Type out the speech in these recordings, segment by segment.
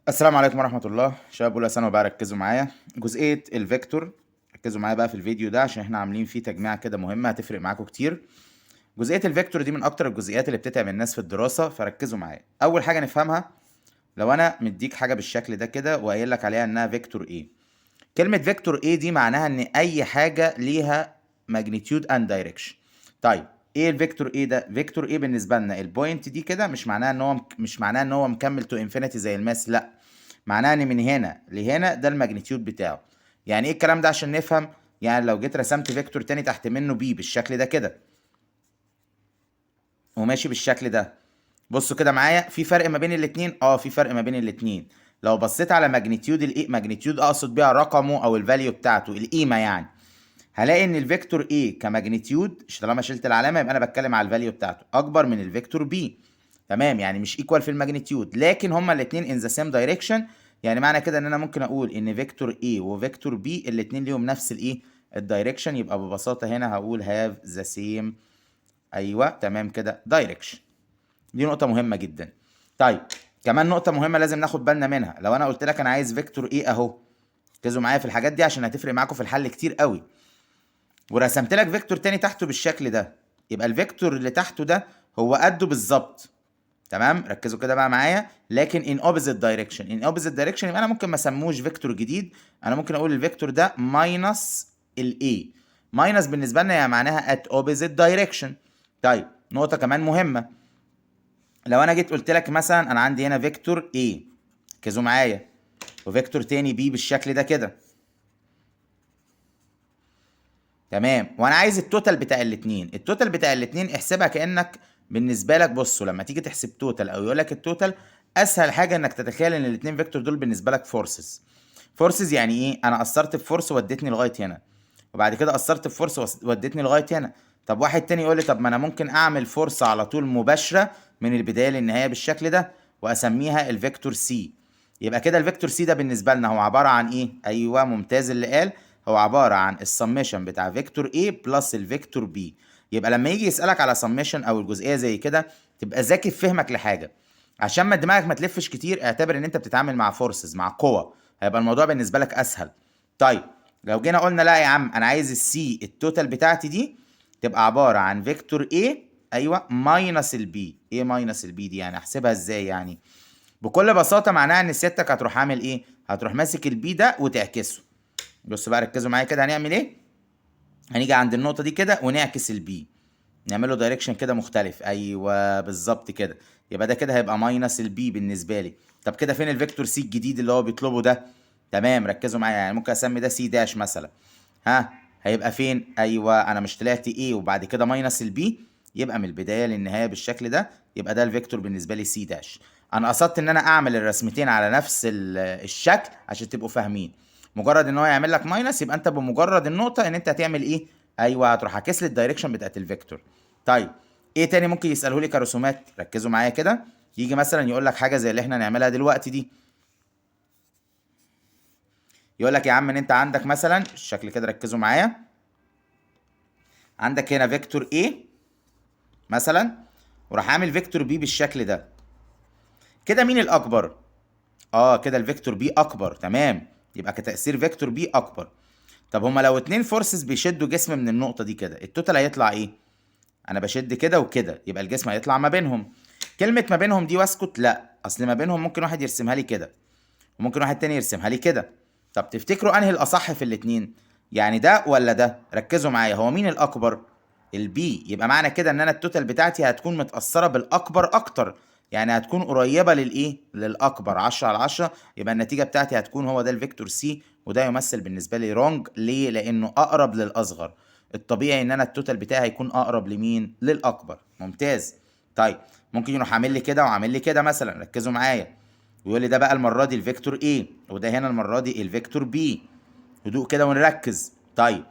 السلام عليكم ورحمة الله. شباب أولى ثانوي بقى ركزوا معايا جزئية الفيكتور. ركزوا معايا بقى في الفيديو ده عشان احنا عاملين فيه تجميعة كده مهمة هتفرق معاكم كتير. جزئية الفيكتور دي من أكتر الجزئيات اللي بتتعب الناس في الدراسة، فركزوا معايا. أول حاجة نفهمها، لو أنا مديك حاجة بالشكل ده كده وقايل لك عليها إنها فيكتور إيه. كلمة فيكتور إيه دي معناها إن أي حاجة ليها ماجنتيود أند دايركشن. طيب ايه الفيكتور ايه ده؟ فيكتور ايه بالنسبه لنا البوينت دي كده مش معناها ان هو مكمل تو انفينيتي زي الماس، لا، معناها ان من هنا لهنا ده الماجنتيود بتاعه. يعني ايه الكلام ده عشان نفهم؟ يعني لو جيت رسمت فيكتور تاني تحت منه بي بالشكل ده كده وماشي بالشكل ده، بصوا كده معايا، في فرق ما بين الاتنين؟ في فرق ما بين الاتنين. لو بصيت على ماجنتيود الايه، ماجنتيود اقصد بيها رقمه او الفاليو بتاعته، القيمه يعني، هلاقي ان الفيكتور A كماجنتيود، طالما شلت العلامه يبقى انا بتكلم على الفاليو بتاعته، اكبر من الفيكتور B. تمام، يعني مش ايكوال في الماجنتيود، لكن هما الاثنين ان ذا سيم دايركشن. يعني معنى كده ان انا ممكن اقول ان فيكتور A وفيكتور B الاثنين ليهم نفس الايه، الدايركشن. يبقى ببساطه هنا هقول هاف ذا سيم، ايوه تمام كده، دايركشن. دي نقطه مهمه جدا. طيب كمان نقطه مهمه لازم ناخد بالنا منها، لو انا قلت لك انا عايز فيكتور A اهو، ركزوا معايا في الحاجات دي عشان هتفرق معاكم في الحل كتير قوي، ورسمت لك فيكتور تاني تحته بالشكل ده، يبقى الفيكتور اللي تحته ده هو قده بالظبط. تمام، ركزوا كده بقى معايا، لكن in opposite direction. in opposite direction يبقى انا ممكن ما اسموش فيكتور جديد، انا ممكن اقول الفيكتور ده ماينس الاي. ماينس بالنسبه لنا يعني معناها at opposite direction. طيب نقطه كمان مهمه، لو انا جيت قلت لك مثلا انا عندي هنا فيكتور A، ركزوا معايا، وفيكتور تاني B بالشكل ده كده، تمام، وانا عايز التوتال بتاع الاثنين. التوتال بتاع الاثنين احسبها كانك بالنسبه لك، بصوا لما تيجي تحسب توتال او يقول لك التوتال، اسهل حاجه انك تتخيل ان الاثنين فيكتور دول بالنسبه لك فورسز. فورسز يعني ايه؟ انا قصرت بفورس ودتني لغايه هنا، وبعد كده قصرت بفورس ودتني لغايه هنا. طب واحد تاني يقول لي طب ما انا ممكن اعمل فورس على طول مباشره من البدايه للنهايه بالشكل ده واسميها الفيكتور سي. يبقى كده الفيكتور سي ده بالنسبه لنا هو عباره عن ايه؟ ايوه ممتاز اللي قال، هو عباره عن السميشن بتاع فيكتور A بلس الفيكتور B. يبقى لما يجي يسالك على سميشن او الجزئيه زي كده تبقى ذكي في فهمك لحاجه، عشان ما دماغك ما تلفش كتير، اعتبر ان انت بتتعامل مع فورسز، مع قوة، هيبقى الموضوع بالنسبه لك اسهل. طيب لو جينا قلنا لا يا عم انا عايز السي التوتال بتاعتي دي تبقى عباره عن فيكتور A، ايوه، ماينس البي. ايه ماينس البي دي؟ يعني احسبها ازاي يعني؟ بكل بساطه معناها ان سيادتك هتروح عامل ايه؟ هتروح ماسك البي ده وتعكسه. بصوا بقى ركزوا معايا كده، هنعمل ايه؟ هنيجي عند النقطه دي كده ونعكس البي، نعمله دايركشن كده مختلف، ايوه بالظبط كده. يبقى ده كده هيبقى ماينس البي بالنسبه لي. طب كده فين الفيكتور سي الجديد اللي هو بيطلبه ده؟ تمام، ركزوا معايا، يعني ممكن اسمي ده سي داش مثلا. ها، هيبقى فين؟ ايوه انا مش طلعت ايه وبعد كده ماينس البي، يبقى من البدايه للنهايه بالشكل ده، يبقى ده الفيكتور بالنسبه لي سي داش. انا قصدت ان انا اعمل الرسمتين على نفس الشكل عشان تبقوا فاهمين. مجرد ان هو يعمل لك ماينس يبقى انت بمجرد النقطه ان انت هتعمل ايه؟ ايوه هتروح عاكس لي الدايركشن بتاعت الفيكتور. طيب ايه تاني ممكن يساله لي كرسومات؟ ركزوا معايا كده، يجي مثلا يقول لك حاجه زي اللي احنا نعملها دلوقتي دي، يقول لك يا عم ان انت عندك مثلا الشكل كده، ركزوا معايا، عندك هنا فيكتور A مثلا، وراح عامل فيكتور B بالشكل ده كده، مين الاكبر؟ كده الفيكتور B اكبر، تمام، يبقى كتأثير فيكتور B اكبر. طب هما لو اتنين فورسز بيشدوا جسم من النقطه دي كده، التوتال هيطلع ايه؟ انا بشد كده وكده، يبقى الجسم هيطلع ما بينهم. كلمه ما بينهم دي واسكت، لا، اصل ما بينهم ممكن واحد يرسمها لي كده وممكن واحد تاني يرسمها لي كده. طب تفتكروا انهي الاصح في الاتنين؟ يعني ده ولا ده؟ ركزوا معايا، هو مين الاكبر؟ البي. يبقى معنى كده ان انا التوتال بتاعتي هتكون متأثرة بالاكبر اكتر، يعني هتكون قريبة للايه، للاكبر، 10 على 10. يبقى النتيجة بتاعتي هتكون هو ده الفيكتور سي، وده يمثل بالنسبة لي رونج. ليه؟ لانه اقرب للاصغر. الطبيعي ان انا التوتال بتاعي هيكون اقرب لمين؟ للاكبر. ممتاز. طيب ممكن يروح عامل لي كده وعامل لي كده مثلا، ركزوا معايا، ويقول لي ده بقى المره دي الفيكتور A وده هنا المره دي الفيكتور B. هدوء كده ونركز. طيب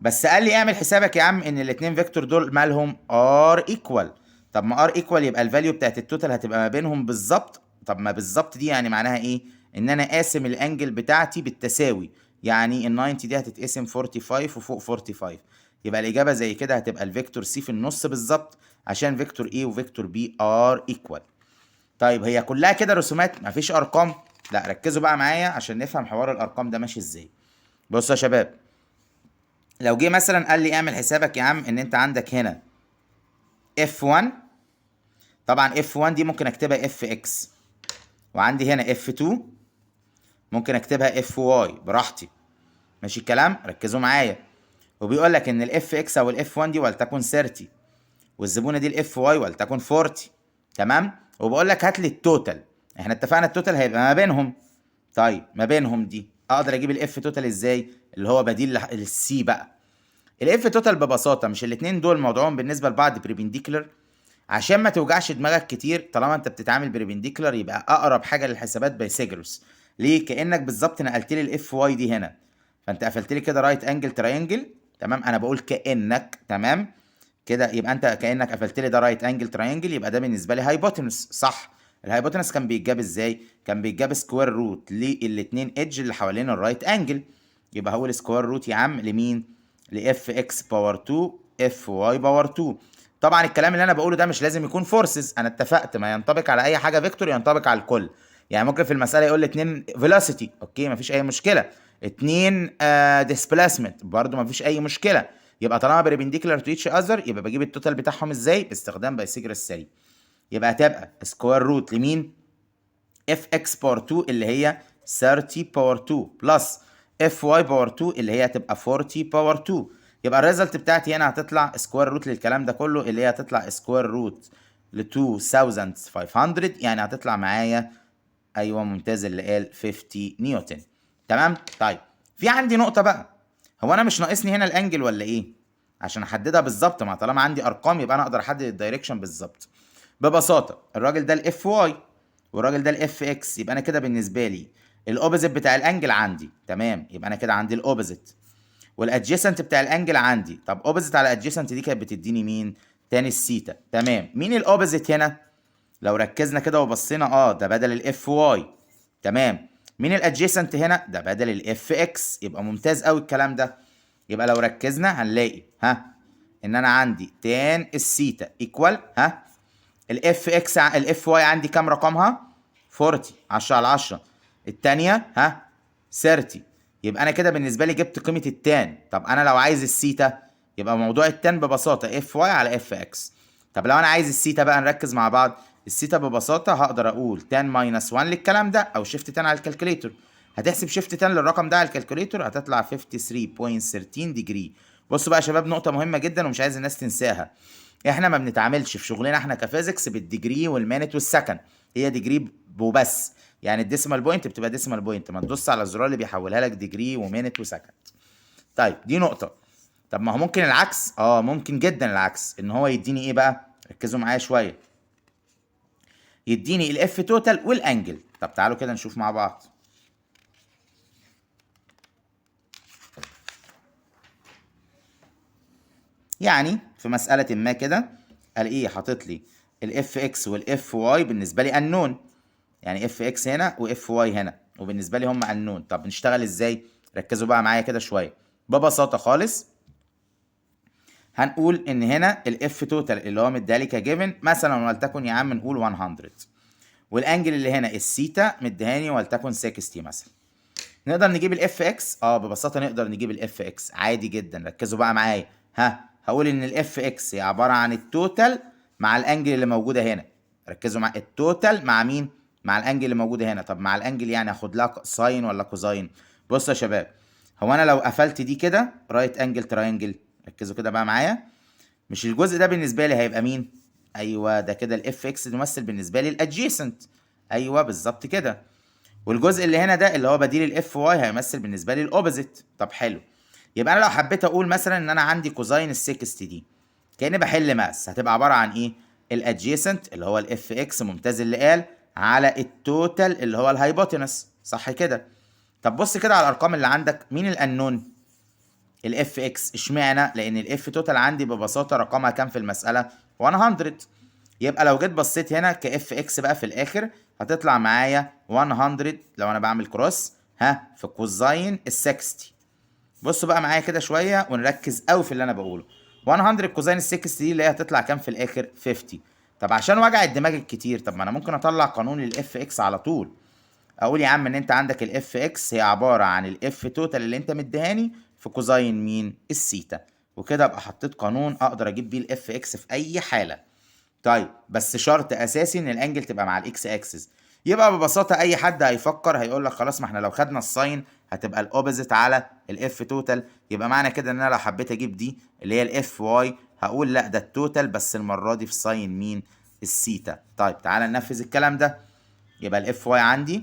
بس قال لي اعمل حسابك يا عم ان الاثنين فيكتور دول مالهم ار ايكوال. طب ما ار ايكوال يبقى الفاليو بتاعت التوتال هتبقى ما بينهم بالظبط. طب ما بالظبط دي يعني معناها ايه؟ ان انا قاسم الانجل بتاعتي بالتساوي، يعني ال 90 دي هتتقسم 45 وفوق 45، يبقى الاجابه زي كده هتبقى الفيكتور سي في النص بالظبط، عشان فيكتور A وفيكتور B ار ايكوال. طيب هي كلها كده رسومات مفيش ارقام؟ لا ركزوا بقى معايا عشان نفهم حوار الارقام ده ماشي ازاي. بصوا يا شباب، لو جه مثلا قال لي اعمل حسابك يا عم ان انت عندك هنا F1، طبعا F1 دي ممكن اكتبها Fx، وعندي هنا F2 ممكن اكتبها Fy براحتي، ماشي الكلام؟ ركزوا معايا. وبيقول لك ان الاف اكس او الاف 1 دي ولتكن 30، والزبونه دي الاف واي ولتكن 40، تمام؟ وبقول لك هات لي التوتال. احنا اتفقنا التوتال هيبقى ما بينهم. طيب ما بينهم دي اقدر اجيب الاف توتال ازاي؟ اللي هو بديل للسي بقى. الاف توتال ببساطه، مش الاثنين دول موضوعهم بالنسبه لبعض بريبنديكولر، عشان ما توجعش دماغك كتير طالما انت بتتعامل بريبنديكولر يبقى اقرب حاجه للحسابات بايثاغورس. ليه؟ كانك بالظبط نقلت لي الاف واي دي هنا، فانت قفلت لي كده رايت انجل تراينجل، تمام؟ انا بقول كانك، تمام كده؟ يبقى انت كانك قفلت لي ده رايت انجل تراينجل، يبقى ده بالنسبه لي هايبوتنس، صح؟ الهايبوتنس كان بيتجاب ازاي؟ كان بيتجاب سكوير روت للاثنين ايدج اللي حوالين الرايت انجل، يبقى هو السكوير روت يا عم لمين؟ لاف اكس باور 2 اف واي باور 2. طبعا الكلام اللي انا بقوله ده مش لازم يكون فورسز، انا اتفقت ما ينطبق على اي حاجه فيكتور ينطبق على الكل. يعني ممكن في المساله يقول لي 2 فيلوسيتي، اوكي مفيش اي مشكله. 2 ديسبلاسمنت برضو مفيش اي مشكله. يبقى طالما بريبنديكولار تو ايتش اذر يبقى بجيب التوتال بتاعهم ازاي؟ باستخدام بايثاغورس السري. يبقى هتبقى سكوير روت لمين؟ اف اكس باور 2 اللي هي 30 باور 2 بلس اف واي باور 2 اللي هي هتبقى 40 باور 2. يبقى الريزلت بتاعتي هنا هتطلع سكوير روت للكلام ده كله اللي هي هتطلع سكوير روت ل 2500، يعني هتطلع معايا، ايوه ممتاز اللي قال 50 نيوتن، تمام؟ طيب في عندي نقطه بقى، هو انا مش ناقصني هنا الانجل ولا ايه عشان احددها بالظبط؟ ما طالما عندي ارقام يبقى انا اقدر احدد الدايركشن بالظبط. ببساطه الراجل ده الاف واي والراجل ده الاف اكس، يبقى انا كده بالنسبه لي الاوبزيت بتاع الانجل عندي، تمام؟ يبقى انا كده عندي الاوبزيت، والادجيسنت بتاع الانجل عندي. طب اوبزيت على ادجيسنت دي كانت بتديني مين؟ تاني السيتا، تمام؟ مين الاوبزيت هنا؟ لو ركزنا كده وبصينا ده بدل الاف واي، تمام؟ مين الادجيسنت هنا؟ ده بدل الاف اكس، يبقى ممتاز قوي الكلام ده. يبقى لو ركزنا هنلاقي ان انا عندي تان السيتا ايكوال الاف اكس، الاف واي عندي كام رقمها؟ 40 10 على 10، الثانيه 30. يبقى انا كده بالنسبه لي جبت قيمه التان. طب انا لو عايز السيتا يبقى موضوع التان ببساطه اف واي على اف اكس. طب لو انا عايز السيتا بقى نركز مع بعض، السيتا ببساطه هقدر اقول تان ماينس 1 للكلام ده او شيفت تان على الكالكوليتور. هتحسب شيفت تان للرقم ده على الكالكوليتور هتطلع 53.13 ديجري. بصوا بقى يا شباب نقطه مهمه جدا ومش عايز الناس تنساها، احنا ما بنتعاملش في شغلنا احنا كفيزيكس بالديجري والمينت والسكند، هي ديجري وبس. يعني الديسيمال بوينت بتبقى ديسيمال بوينت، ما تدوس على الزرار اللي بيحولها لك ديجري ومينت وسكند. طيب دي نقطة. طب ما هو ممكن العكس، ممكن جدا العكس، ان هو يديني ايه بقى؟ ركزوا معايا شوية، يديني الاف توتال والانجل. طب تعالوا كده نشوف مع بعض. يعني في مسألة ما كده قال ايه؟ حاطط لي الاف اكس والاف واي بالنسبة لي انون، يعني اف اكس هنا واف واي هنا وبالنسبة لي هم انون. طب نشتغل ازاي؟ ركزوا بقى معايا كده شوية. ببساطة خالص هنقول ان هنا الاف توتال اللي هو مديهالي كجيفن مثلا ولتكن يا عم نقول 100، والانجل اللي هنا السيتا مديهاني ولتكن 60 مثلا. نقدر نجيب الاف اكس؟ ببساطه نقدر نجيب الاف اكس عادي جدا. ركزوا بقى معايا، هقول ان الاف اكس هي عباره عن التوتال مع الانجل اللي موجوده هنا. ركزوا مع التوتال مع مين؟ مع الانجل اللي موجوده هنا. طب مع الانجل يعني هاخد لها ساين ولا كوزاين؟ بصوا يا شباب، هو انا لو قفلت دي كده رايت انجل تراينجل، ركزوا كده بقى معايا، مش الجزء ده بالنسبه لي هيبقى مين؟ ايوه ده كده الاف اكس يمثل بالنسبه لي الادجيسنت، ايوه بالظبط كده. والجزء اللي هنا ده اللي هو بديل الاف واي هيمثل بالنسبه لي الاوبوزيت. طب حلو، يبقى انا لو حبيت اقول مثلا ان انا عندي كوزاين ال 60 دي كاني بحل ماس، هتبقى عباره عن ايه؟ الادجيسنت اللي هو الاف اكس ممتاز اللي قال على التوتال اللي هو الهايبوتنس، صح كده؟ طب بص كده على الارقام اللي عندك، مين الانون؟ الاف اكس. اشمعنى؟ لان الاف توتال عندي ببساطه رقمها كام في المساله؟ 100. يبقى لو جيت بصيت هنا كاف اكس بقى في الاخر هتطلع معايا 100 لو انا بعمل كروس في كوزاين ال 60. بصوا بقى معايا كده شويه ونركز قوي في اللي انا بقوله. 100 كوزاين ال 60 دي اللي هي هتطلع كام في الاخر؟ 50. طب عشان وجع الدماغ الكتير، طب ما انا ممكن اطلع قانون الاف اكس على طول. اقول يا عم ان انت عندك الاف اكس هي عباره عن الاف توتال اللي انت مديهاني في كوزاين مين السيتا، وكده ابقى حطيت قانون اقدر اجيب بيه الاف اكس في اي حاله. طيب بس شرط اساسي ان الانجل تبقى مع الاكس اكسس. يبقى ببساطه اي حد هيفكر هيقول لك خلاص، ما احنا لو خدنا الساين هتبقى الاوبوزيت على الاف توتال، يبقى معنى كده ان انا لو حبيت اجيب دي اللي هي الاف واي هقول لا ده التوتال بس المره دي في ساين مين السيتا. طيب تعالى ننفذ الكلام ده. يبقى الاف واي عندي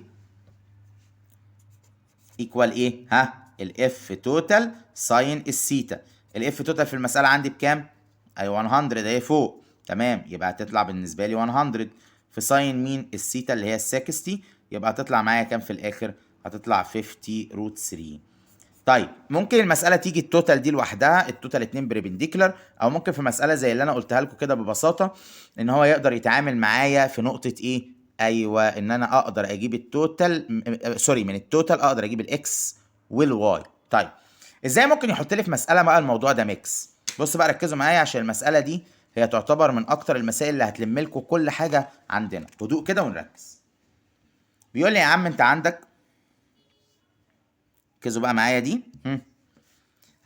ايكوال ايه؟ الاف توتال ساين السيتا. الاف توتال في المساله عندي بكام؟ ايوه 100 اهي فوق. تمام، يبقى هتطلع بالنسبه لي 100 في ساين مين السيتا اللي هي ال 60، يبقى هتطلع معايا كام في الاخر؟ هتطلع 50 روت 3. طيب ممكن المساله تيجي التوتال دي لوحدها، التوتال 2 بريبنديكولار، او ممكن في مساله زي اللي انا قلتها لكم كده ببساطه ان هو يقدر يتعامل معايا في نقطه ايه؟ ايوه ان انا اقدر اجيب التوتال سوري من التوتال اقدر اجيب الاكس والواي. طيب ازاي ممكن يحط لي في مساله بقى الموضوع ده ميكس؟ بص بقى ركزوا معايا عشان المساله دي هي تعتبر من اكتر المسائل اللي هتلم لكم كل حاجه عندنا. هدوء كده ونركز. بيقول لي يا عم انت عندك، ركزوا بقى معايا دي،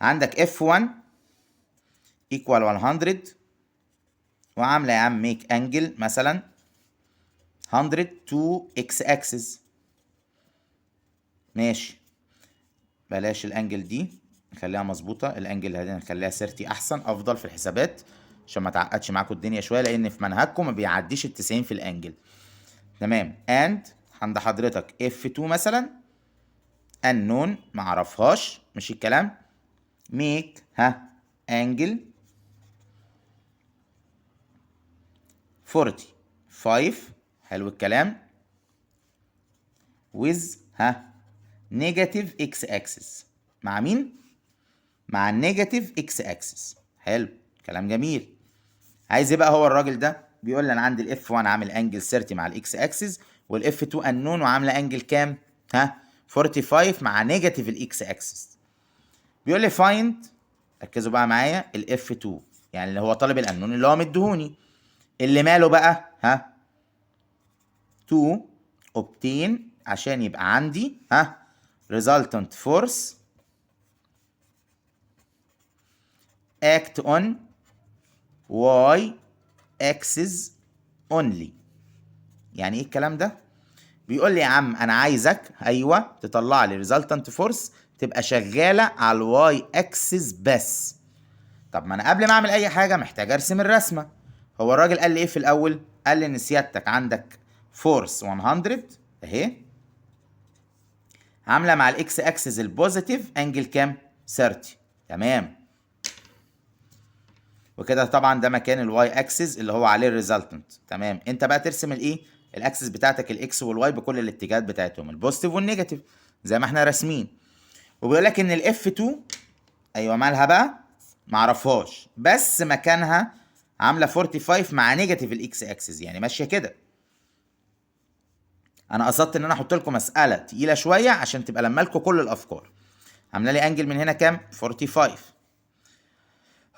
عندك F1 equal 100 وعامله يا عم ميك انجل مثلا 100 to x axis. ماشي، بلاش الانجل دي نخليها مظبوطه، الانجل هدي نخليها 30 احسن افضل في الحسابات عشان ما تعقدش معاكم الدنيا شويه، لان في منهجكم ما بيعديش ال 90 في الانجل. تمام، and عند حضرتك F2 مثلا unknown معرفهاش، مش الكلام، make انجل 45. حلو الكلام. with نيجاتيف اكس اكسس. مع مين؟ مع النيجاتيف اكس اكسس. حلو كلام جميل. عايز ايه بقى هو الراجل ده؟ بيقول لي انا عندي الاف 1 عامل انجل 30 مع الاكس اكسس، والاف 2 انون وعامله انجل كام؟ 45 مع نيجاتيف الاكس اكسس. بيقول لي فايند، ركزوا بقى معايا، الاف 2 يعني اللي هو طالب الانون اللي هو مديهوني، اللي ماله بقى 2 obtain عشان يبقى عندي resultant force act on y axis only. يعني ايه الكلام ده؟ بيقول لي يا عم انا عايزك ايوه تطلع لي resultant force تبقى شغاله على الواي اكسس بس. طب ما انا قبل ما اعمل اي حاجه محتاج ارسم الرسمه. هو الراجل قال لي ايه في الاول؟ قال لي ان سيادتك عندك فورس 100 اهي عامله مع الاكس اكسس البوزيتيف انجل كام؟ 30. تمام، وكده طبعا ده مكان الواي اكسس اللي هو عليه الريزلتنت. تمام، انت بقى ترسم الايه؟ الاكسس بتاعتك الاكس والواي بكل الاتجاهات بتاعتهم البوزيتيف والنيجاتيف زي ما احنا راسمين. وبيقول لك ان الاف 2 ايوه مالها بقى؟ معرفهاش بس مكانها عامله 45 مع نيجاتيف الاكس اكسس، يعني ماشيه كده. انا قصدت ان انا احط لكم مساله تقيله شويه عشان تبقى لما لكم كل الافكار. عامله لي انجل من هنا كام؟ 45.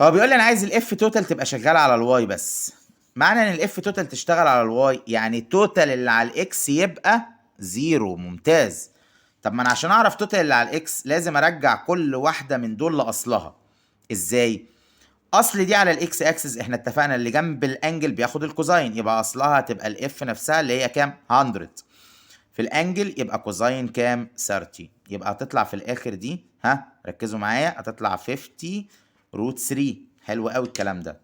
هو بيقول لي انا عايز الاف توتال تبقى شغاله على الواي بس. معنى ان الاف توتال تشتغل على الواي يعني التوتال اللي على الاكس يبقى زيرو. ممتاز. طب ما انا عشان اعرف توتال اللي على الاكس لازم ارجع كل واحده من دول لاصلها. ازاي؟ اصل دي على الاكس اكسس احنا اتفقنا اللي جنب الانجل بياخد الكوزاين، يبقى اصلها هتبقى الاف نفسها اللي هي كام؟ 100 في الانجل يبقى كوزاين كام؟ 30. يبقى هتطلع في الاخر دي ركزوا معايا هتطلع 50 روت 3. حلو قوي الكلام ده.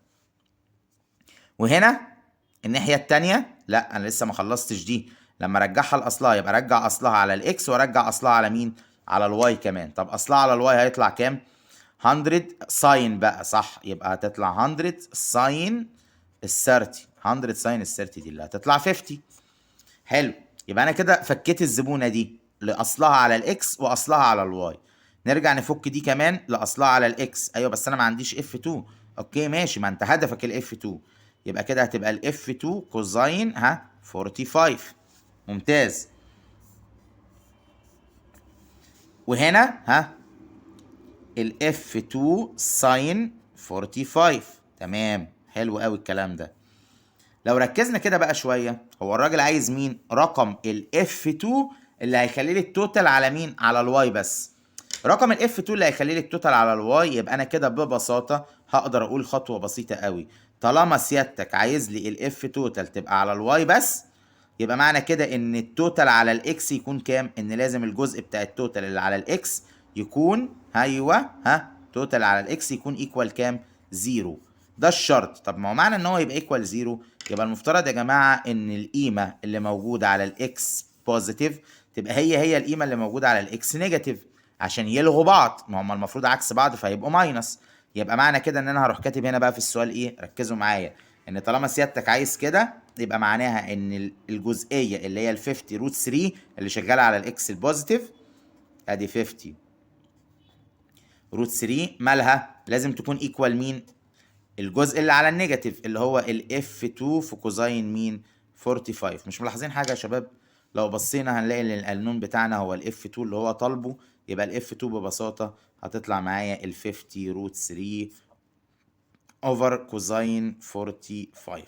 وهنا الناحيه الثانيه لا انا لسه ما خلصتش دي، لما ارجعها لاصلها يبقى ارجع اصلها على الاكس وارجع اصلها على مين؟ على الواي كمان. طب اصلها على الواي هيطلع كام؟ 100 ساين بقى صح، يبقى هتطلع 100 ساين ال 30. 100 ساين ال 30 دي اللي هتطلع 50. حلو، يبقى انا كده فكيت الزبونه دي لاصلها على الاكس واصلها على الواي. نرجع نفك دي كمان لاصلها على الاكس. ايوه بس انا ما عنديش اف 2. اوكي ماشي، ما انت هدفك الاف 2، يبقى كده هتبقى الاف 2 كوزاين 45. ممتاز. وهنا الاف 2 ساين 45. تمام، حلو قوي الكلام ده. لو ركزنا كده بقى شويه، هو الراجل عايز مين؟ رقم الاف 2 اللي هيخلي لي التوتال على مين؟ على الواي بس. رقم الاف 2 اللي هيخلي لي التوتال على الواي. يبقى انا كده ببساطه هقدر اقول خطوه بسيطه قوي، طالما سيادتك عايز لي الاف توتال تبقى على الواي بس، يبقى معنى كده ان التوتال على الاكس يكون كام؟ ان لازم الجزء بتاع التوتال اللي على الاكس يكون، ايوه توتال على الاكس يكون ايكوال كام؟ زيرو. ده الشرط. طب ما هو معنى ان هو يبقى ايكوال زيرو، يبقى المفترض يا جماعه ان القيمه اللي موجوده على الاكس بوزيتيف تبقى هي القيمه اللي موجوده على الاكس نيجاتيف، عشان يلغوا بعض. ما هم المفروض عكس بعض فيبقوا ماينس. يبقى معنى كده ان انا هروح كاتب هنا بقى في السؤال ايه، ركزوا معايا، ان طالما سيادتك عايز كده يبقى معناها ان الجزئيه اللي هي ال 50 روت 3 اللي شغاله على الاكس البوزيتيف، ادي 50 روت 3 مالها؟ لازم تكون ايكوال مين؟ الجزء اللي على النيجاتيف اللي هو الاف 2 في كوزاين مين؟ 45. مش ملاحظين حاجه يا شباب؟ لو بصينا هنلاقي ان القانون بتاعنا هو الاف 2 اللي هو طالبه، يبقى الاف 2 ببساطه هتطلع معايا ال 50 روت 3 اوفر كوزاين 45.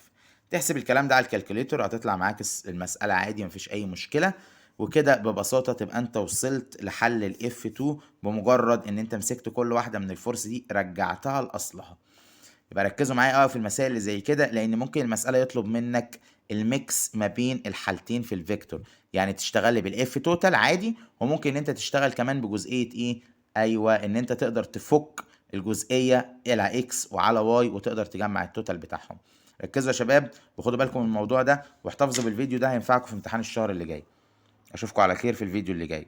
تحسب الكلام ده على الكالكوليتور هتطلع معاك المساله عادي، مفيش اي مشكله. وكده ببساطه تبقى انت وصلت لحل الاف 2 بمجرد ان انت مسكت كل واحده من الفورس دي رجعتها لاصلها. يبقى ركزوا معايا قوي في المسائل اللي زي كده، لان ممكن المساله يطلب منك الميكس ما بين الحالتين في الفيكتور، يعني تشتغل بالاف توتال عادي، وممكن ان انت تشتغل كمان بجزئيه ايه؟ ايوه، ان انت تقدر تفك الجزئيه على اكس وعلى واي وتقدر تجمع التوتال بتاعهم. ركزوا يا شباب وخدوا بالكم من الموضوع ده، واحتفظوا بالفيديو ده هينفعكم في امتحان الشهر اللي جاي. اشوفكم على خير في الفيديو اللي جاي.